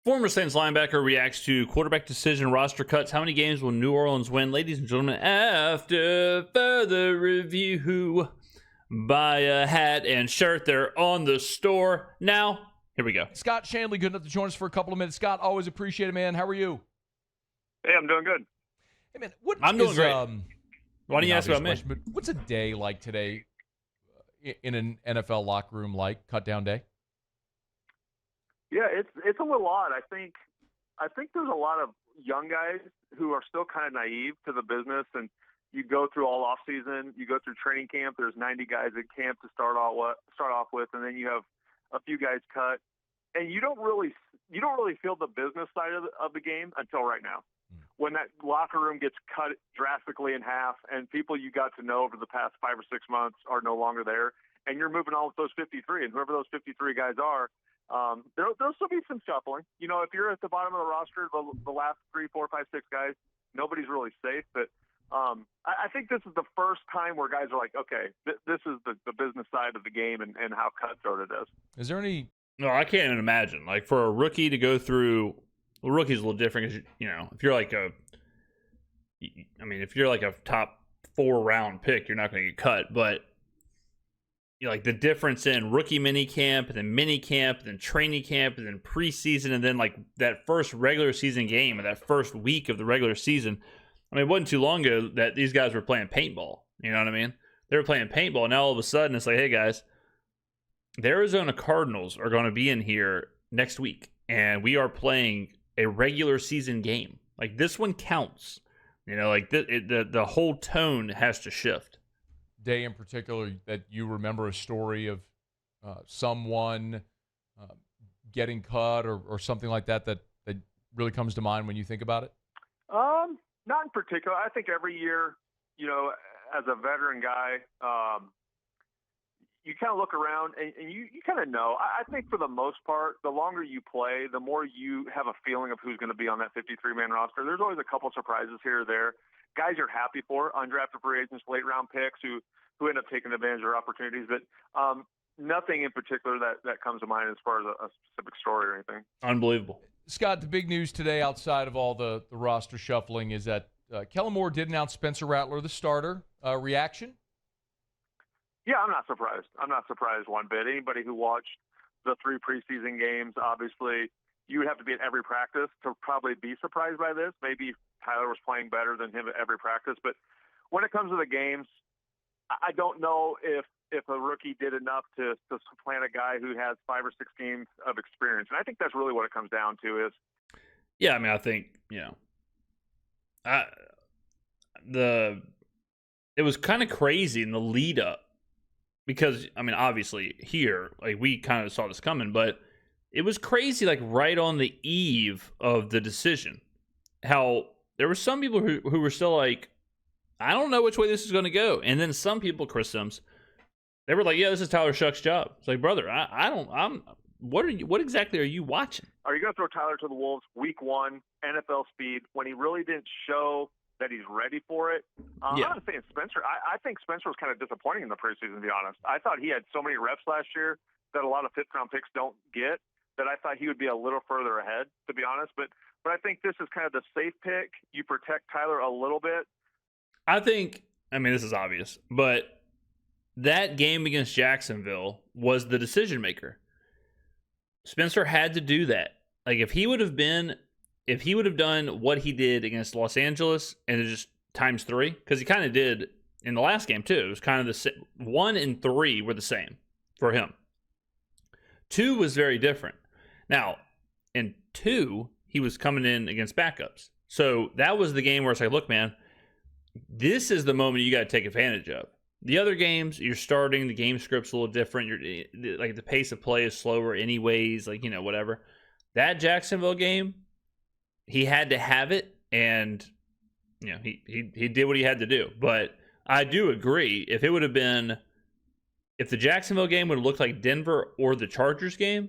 Former Saints linebacker reacts to quarterback decision roster cuts. How many games will New Orleans win? Ladies and gentlemen, after further review, buy a hat and shirt. They're on the store now. Here we go. Scott Shanley, good enough to join us for a couple of minutes. Scott, always appreciate it, man. How are you? Hey, I'm doing good. Hey, man, I'm doing great. Why don't you ask about me? But what's a day like today in an NFL locker room like, cut down day? Yeah, it's a little odd. I think there's a lot of young guys who are still kind of naive to the business, and you go through all off season, you go through training camp. There's 90 guys at camp to start off with, and then you have a few guys cut, and you don't really feel the business side of the game until right now, when that locker room gets cut drastically in half, and people you got to know over the past 5 or 6 months are no longer there, and you're moving on with those 53, and whoever those 53 guys are. There'll still be some shuffling. You know, if you're at the bottom of the roster, the last 3, 4, 5, 6 guys, nobody's really safe. But I think this is the first time where guys are like, okay, this is the business side of the game and how cutthroat it is. Is there any? No, I can't even imagine. Like, for a rookie to go through, well, rookie's a little different because, you know, if you're like a top 4 round pick, you're not going to get cut. But you know, like the difference in rookie mini camp and then mini camp and then training camp and then preseason and then like that first regular season game and that first week of the regular season. I mean, it wasn't too long ago that these guys were playing paintball. You know what I mean? They were playing paintball. And now all of a sudden it's like, hey guys, the Arizona Cardinals are going to be in here next week and we are playing a regular season game. Like, this one counts. You know, like the whole tone has to shift. Day in particular that you remember a story of someone getting cut or something like that really comes to mind when you think about it? Not in particular. I think every year, you know, as a veteran guy, you kind of look around and you kind of know. I think for the most part, the longer you play, the more you have a feeling of who's going to be on that 53-man roster. There's always a couple surprises here or there. Guys you're happy for, undrafted free agents, late-round picks who end up taking advantage of their opportunities. But nothing in particular that comes to mind as far as a specific story or anything. Unbelievable. Scott, the big news today outside of all the roster shuffling is that Kellen Moore did announce Spencer Rattler the starter. Reaction? Yeah, I'm not surprised. I'm not surprised one bit. Anybody who watched the 3 preseason games, obviously, you would have to be at every practice to probably be surprised by this. Maybe Tyler was playing better than him at every practice. But when it comes to the games, I don't know if a rookie did enough to supplant a guy who has 5 or 6 games of experience. And I think that's really what it comes down to is. Yeah, I mean, I think, you know, it was kind of crazy in the lead up because, I mean, obviously here, like, we kind of saw this coming, but it was crazy, like, right on the eve of the decision, how there were some people who were still like, I don't know which way this is going to go. And then some people, Chris Sims, they were like, yeah, this is Tyler Shuck's job. It's like, brother, what exactly are you watching? Are you going to throw Tyler to the Wolves week 1, NFL speed, when he really didn't show that he's ready for it? Yeah. I'm not saying Spencer. I think Spencer was kind of disappointing in the preseason, to be honest. I thought he had so many reps last year that a lot of fifth-round picks don't get, that I thought he would be a little further ahead, to be honest. But I think this is kind of the safe pick. You protect Tyler a little bit. I think, I mean, this is obvious, but that game against Jacksonville was the decision maker. Spencer had to do that. Like, if he would have done what he did against Los Angeles and it just times 3, because he kind of did in the last game too. It was kind of the same. 1 and 3 were the same for him. 2 was very different. Now, in 2, he was coming in against backups. So that was the game where it's like, look, man, this is the moment you got to take advantage of. The other games, you're starting, the game script's a little different. You're like, the pace of play is slower anyways, like, you know, whatever. That Jacksonville game, he had to have it, and, you know, he did what he had to do. But I do agree, if the Jacksonville game would have looked like Denver or the Chargers game,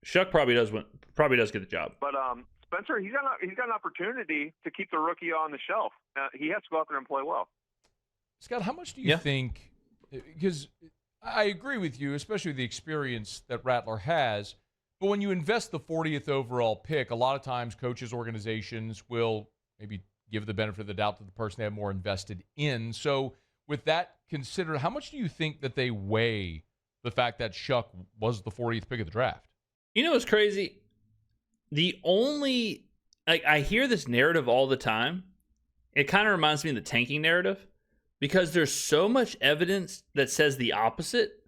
Shuck probably does get the job. But Spencer, he's got an opportunity to keep the rookie on the shelf. He has to go out there and play well. Scott, how much do you think, because I agree with you, especially the experience that Rattler has, But when you invest the 40th overall pick, a lot of times coaches, organizations will maybe give the benefit of the doubt to the person they have more invested in. So with that considered, how much do you think that they weigh the fact that Shuck was the 40th pick of the draft? You know what's crazy? The only, like, I hear this narrative all the time. It kind of reminds me of the tanking narrative because there's so much evidence that says the opposite,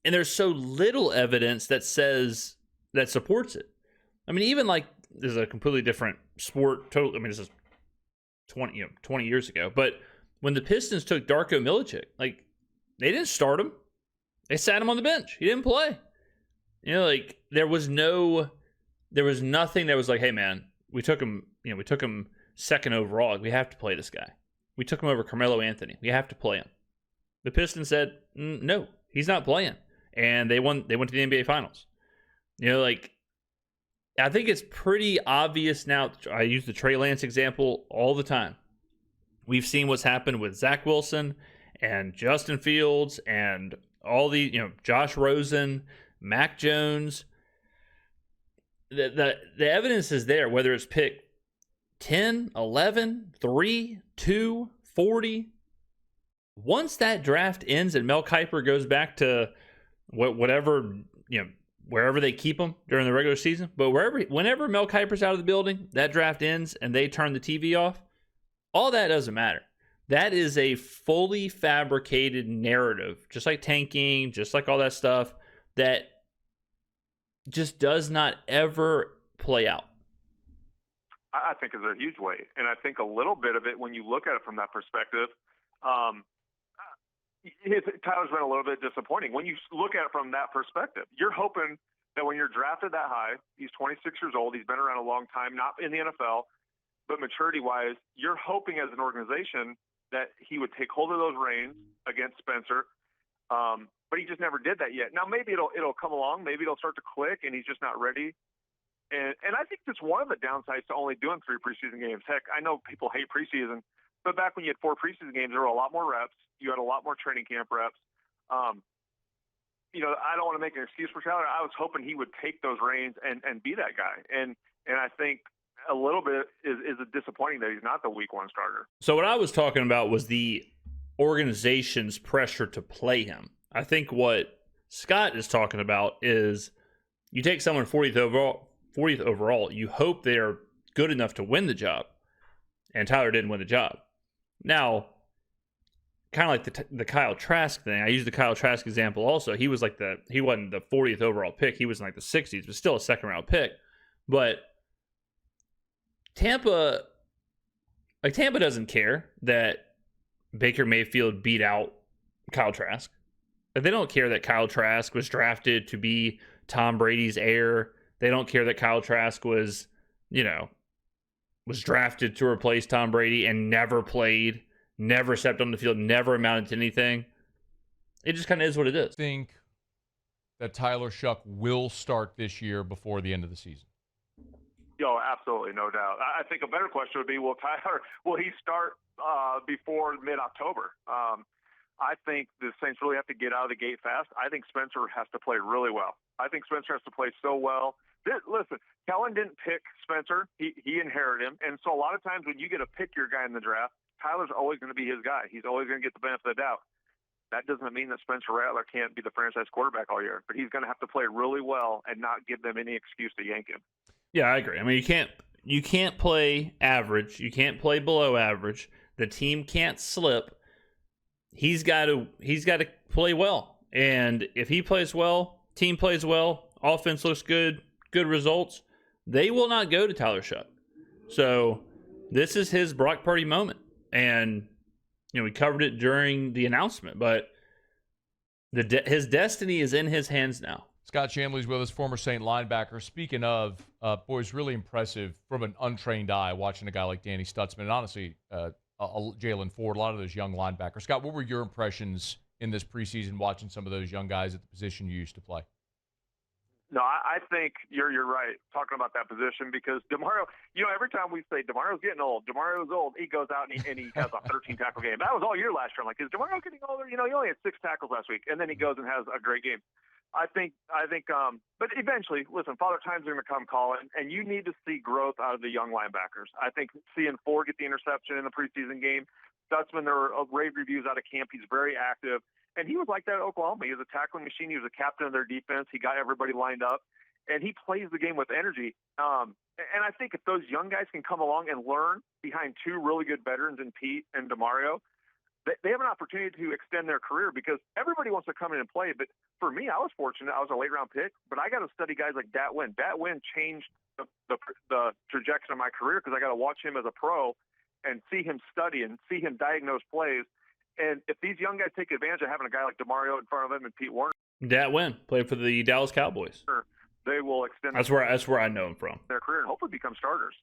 and there's so little evidence that supports it. I mean, even like there's a completely different sport. Total. I mean, this is 20 years ago. But when the Pistons took Darko Milicic, like, they didn't start him. They sat him on the bench. He didn't play. You know, like, there was nothing that was like, hey man, we took him second overall. Like, we have to play this guy. We took him over Carmelo Anthony. We have to play him. The Pistons said, no, he's not playing. And they went to the NBA Finals. You know, like, I think it's pretty obvious now. I use the Trey Lance example all the time. We've seen what's happened with Zach Wilson and Justin Fields and all the, Josh Rosen, Mac Jones. The evidence is there, whether it's pick 10, 11, 3, 2, 40. Once that draft ends and Mel Kiper goes back to whatever, wherever they keep him during the regular season, but whenever Mel Kiper's out of the building, that draft ends and they turn the TV off, all that doesn't matter. That is a fully fabricated narrative, just like tanking, just like all that stuff, that just does not ever play out. I think is a huge weight. And I think a little bit of it, when you look at it from that perspective, Tyler's been a little bit disappointing. When you look at it from that perspective, you're hoping that when you're drafted that high, he's 26 years old, he's been around a long time, not in the NFL, but maturity-wise, you're hoping as an organization that he would take hold of those reins against Spencer, but he just never did that yet. Now, maybe it'll come along. Maybe it'll start to click, and he's just not ready. And I think that's one of the downsides to only doing 3 preseason games. Heck, I know people hate preseason, but back when you had 4 preseason games, there were a lot more reps. You had a lot more training camp reps. I don't want to make an excuse for Tyler. I was hoping he would take those reins and be that guy. And I think a little bit is disappointing that he's not the week 1 starter. So what I was talking about was the organization's pressure to play him. I think what Scott is talking about is you take someone 40th overall, you hope they're good enough to win the job. And Tyler didn't win the job. Now, kind of like the Kyle Trask thing, I used the Kyle Trask example also. He wasn't the 40th overall pick. He was in like the 60s, but still a second round pick. But Tampa doesn't care that Baker Mayfield beat out Kyle Trask. They don't care that Kyle Trask was drafted to be Tom Brady's heir. They don't care that Kyle Trask was drafted to replace Tom Brady and never played, never stepped on the field, never amounted to anything. It just kind of is what it is. I think that Tyler Shuck will start this year before the end of the season. Oh, absolutely, no doubt. I think a better question would be, will he start before mid-October? I think the Saints really have to get out of the gate fast. I think Spencer has to play really well. I think Spencer has to play so well. Listen, Kellen didn't pick Spencer. He inherited him. And so a lot of times when you get to pick your guy in the draft, Tyler's always going to be his guy. He's always going to get the benefit of the doubt. That doesn't mean that Spencer Rattler can't be the franchise quarterback all year, but he's going to have to play really well and not give them any excuse to yank him. Yeah, I agree. I mean, you can't play average. You can't play below average. The team can't slip. He's got to play well. And if he plays well, team plays well, offense looks good results, they will not go to Tyler Shuck. So this is his Brock Purdy moment. And we covered it during the announcement, but his destiny is in his hands now. Scott Shamley's with us, former Saint linebacker. Speaking of, boys, really impressive from an untrained eye watching a guy like Danny Stutzman and honestly Jalen Ford, a lot of those young linebackers. Scott, what were your impressions in this preseason watching some of those young guys at the position you used to play? No, I think you're right talking about that position because Demario, every time we say Demario's getting old, Demario's old, he goes out and he has a 13-tackle game. That was all year last year. I'm like, is Demario getting older? He only had 6 tackles last week, and then he goes and has a great game. I think, but eventually, listen, Father Time's going to come calling, and you need to see growth out of the young linebackers. I think seeing Ford get the interception in the preseason game, Stutzman, there were rave reviews out of camp. He's very active, and he was like that at Oklahoma. He was a tackling machine. He was a captain of their defense. He got everybody lined up, and he plays the game with energy. And I think if those young guys can come along and learn behind two really good veterans in Pete and Demario, they have an opportunity to extend their career, because everybody wants to come in and play. But for me, I was fortunate. I was a late-round pick, but I got to study guys like Dat Win. Dat Win changed the trajectory of my career, because I got to watch him as a pro and see him study and see him diagnose plays. And if these young guys take advantage of having a guy like Demario in front of them and Pete Warner, Dat Win played for the Dallas Cowboys. they will extend That's where I know him from. their career and hopefully become starters.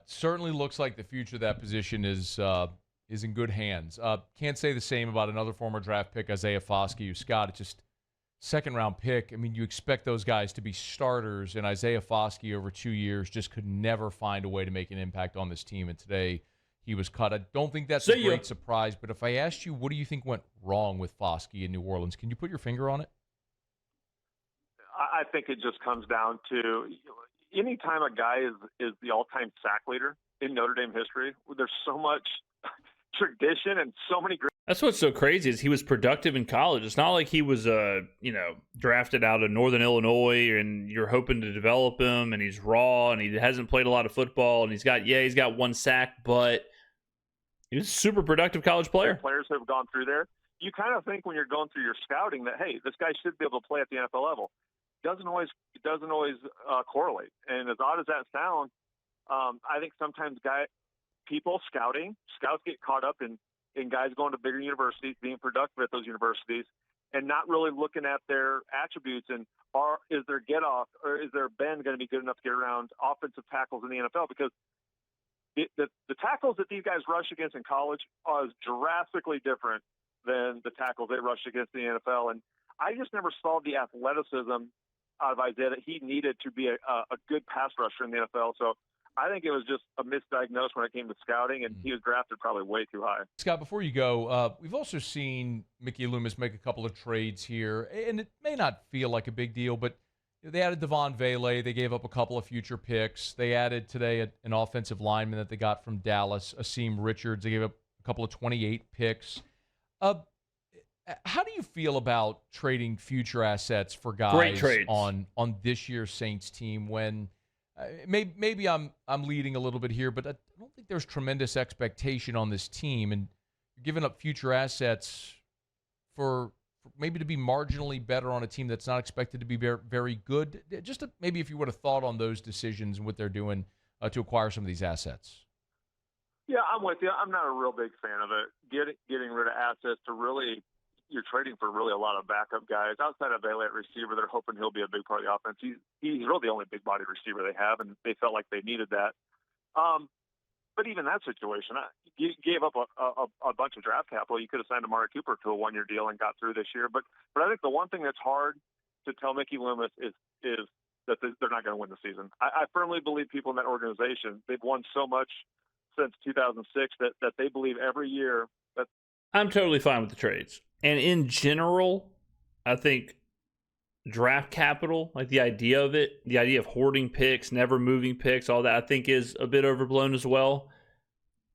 Certainly looks like the future of that position is in good hands. Can't say the same about another former draft pick, Isaiah Foskey, who, Scott, it's just second-round pick. I mean, you expect those guys to be starters, and Isaiah Foskey over 2 years just could never find a way to make an impact on this team, and today he was cut. I don't think that's a great surprise, but if I asked you, what do you think went wrong with Foskey in New Orleans, can you put your finger on it? I think it just comes down to anytime a guy is the all-time sack leader in Notre Dame history, there's so much tradition and so many great. That's what's so crazy is he was productive in college. It's not like he was drafted out of Northern Illinois and you're hoping to develop him and he's raw and he hasn't played a lot of football and he's got one sack, but he was a super productive college player. Players have gone through there. You kind of think when you're going through your scouting that, hey, this guy should be able to play at the NFL level. It doesn't always correlate. And as odd as that sounds, I think sometimes scouts get caught up in guys going to bigger universities, being productive at those universities, and not really looking at their attributes and is their get off or is their bend going to be good enough to get around offensive tackles in the NFL? Because the tackles that these guys rush against in college are drastically different than the tackles they rush against in the NFL. And I just never saw the athleticism out of Isaiah that he needed to be a good pass rusher in the NFL. So I think it was just a misdiagnosis when it came to scouting, and he was drafted probably way too high. Scott, before you go, we've also seen Mickey Loomis make a couple of trades here, and it may not feel like a big deal, but they added Devon Vele. They gave up a couple of future picks. They added today an offensive lineman that they got from Dallas, Asim Richards. They gave up a couple of 28 picks. How do you feel about trading future assets for guys on this year's Saints team when maybe I'm leading a little bit here, but I don't think there's tremendous expectation on this team, and you're giving up future assets for maybe to be marginally better on a team that's not expected to be very good. Just maybe if you would have thought on those decisions and what they're doing to acquire some of these assets. Yeah, I'm with you. I'm not a real big fan of it. Getting rid of assets to really, you're trading for really a lot of backup guys. Outside of Vele at receiver, they're hoping he'll be a big part of the offense. He's really the only big-bodied receiver they have, and they felt like they needed that. But even that situation, you gave up a bunch of draft capital. You could have signed Amari Cooper to a one-year deal and got through this year. But I think the one thing that's hard to tell Mickey Loomis is that they're not going to win the season. I firmly believe people in that organization, they've won so much since 2006 that they believe every year that. I'm totally fine with the trades. And in general, I think draft capital, like the idea of it, the idea of hoarding picks, never moving picks, all that, I think is a bit overblown as well.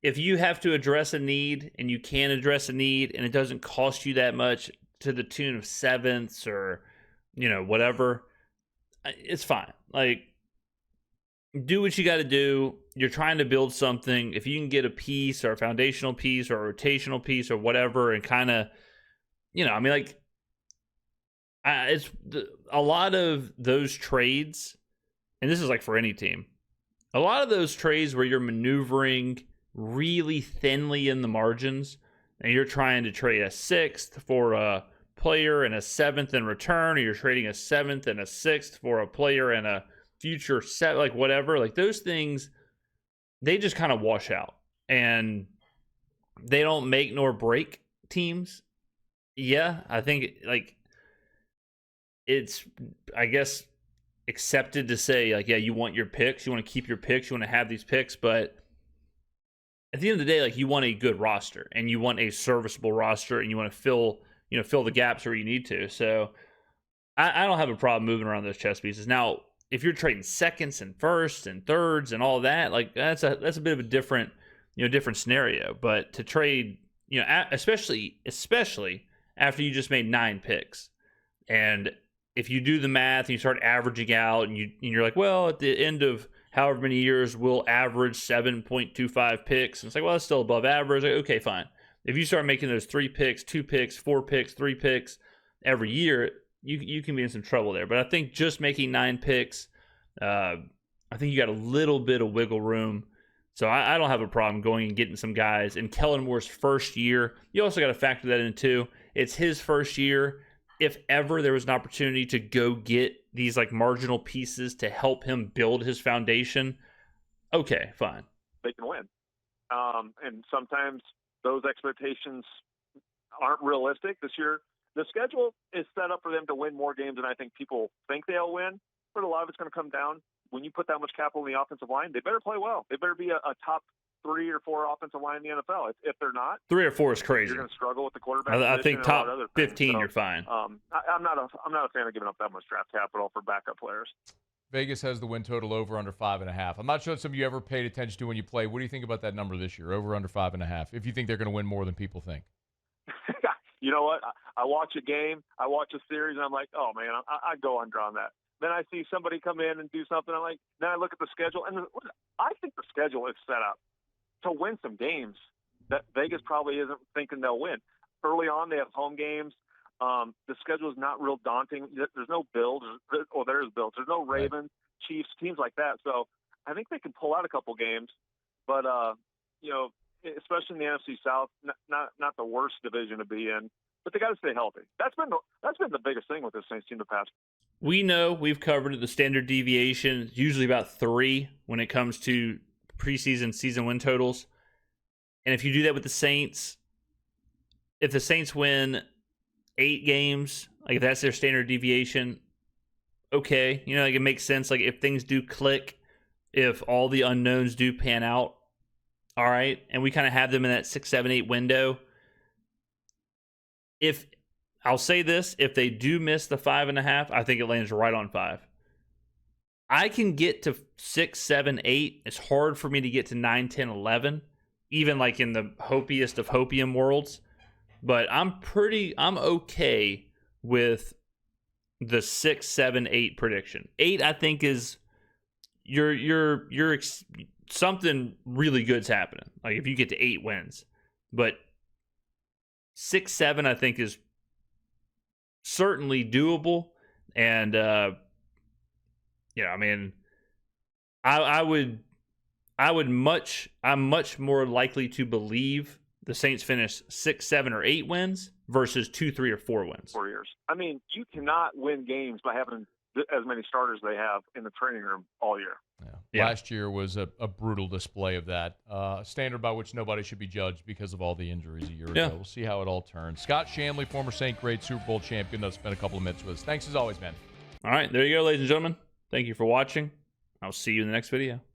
If you have to address a need and you can address a need and it doesn't cost you that much to the tune of sevenths or, whatever, it's fine. Like, do what you got to do. You're trying to build something. If you can get a piece or a foundational piece or a rotational piece or whatever and kind of, it's a lot of those trades, and this is like for any team, a lot of those trades where you're maneuvering really thinly in the margins and you're trying to trade a sixth for a player and a seventh in return, or you're trading a seventh and a sixth for a player and a future set, like whatever, like those things, they just kind of wash out and they don't make nor break teams. Yeah, I think it's, I guess, accepted to say like, yeah, you want your picks, you want to keep your picks, you want to have these picks, but at the end of the day, like you want a good roster and you want a serviceable roster and you want to fill the gaps where you need to. So I don't have a problem moving around those chess pieces. Now, if you're trading seconds and firsts and thirds and all that, like that's a bit of a different scenario. But to trade, especially after you just made 9 picks, and if you do the math and you start averaging out, and you're like, well, at the end of however many years, we'll average 7.25 picks, and it's like, well, that's still above average. Like, okay, fine. If you start making those 3 picks, 2 picks, 4 picks, 3 picks every year, you can be in some trouble there. But I think just making 9 picks, I think you got a little bit of wiggle room. So I don't have a problem going and getting some guys. In Kellen Moore's first year, you also got to factor that in too. It's his first year. If ever there was an opportunity to go get these like marginal pieces to help him build his foundation, okay, fine. They can win. And sometimes those expectations aren't realistic this year. The schedule is set up for them to win more games than I think people think they'll win, but a lot of it's going to come down. When you put that much capital in the offensive line, they better play well. They better be a top 3 or 4 offensive line in the NFL. If they're not, 3 or 4 is crazy. You're going to struggle with the quarterback. I think top 15, so, you're fine. I'm not a fan of giving up that much draft capital for backup players. Vegas has the win total over under 5.5. I'm not sure if some of you ever paid attention to when you play. What do you think about that number this year? Over under 5.5. If you think they're going to win more than people think. You know what? I watch a game, I watch a series, and I'm like, oh man, I go under on that. Then I see somebody come in and do something. I'm like, then I look at the schedule, and I think the schedule is set up to win some games that Vegas probably isn't thinking they'll win. Early on, they have home games. The schedule is not real daunting. There's no Bills, or there is Bills. There's no Ravens, Chiefs, teams like that. So I think they can pull out a couple games. But especially in the NFC South, not the worst division to be in. But they got to stay healthy. That's been the biggest thing with this Saints team the past. We know we've covered the standard deviation, usually about 3 when it comes to preseason season win totals. And if you do that with the Saints, if the Saints win 8 games, like if that's their standard deviation, okay, like it makes sense. Like if things do click, if all the unknowns do pan out, all right, and we kind of have them in that 6, 7, 8 window. If I'll say this, if they do miss the 5.5, I think it lands right on 5. I can get to 6, 7, 8. It's hard for me to get to 9, 10, 11, even like in the hopiest of hopium worlds. But I'm okay with the 6, 7, 8 prediction. 8, I think, is something really good's happening. Like if you get to 8 wins, but 6, 7, I think is certainly doable. And I'm much more likely to believe the Saints finish 6, 7, or 8 wins versus 2, 3, or 4 wins. 4 years. I mean, you cannot win games by having as many starters they have in the training room all year. Yeah. Last year was a brutal display of that. Standard by which nobody should be judged because of all the injuries a year ago. We'll see how it all turns. Scott Shanley, former Saint Grade Super Bowl champion, that's spent a couple of minutes with us. Thanks as always, man. All right, there you go, ladies and gentlemen. Thank you for watching. I'll see you in the next video.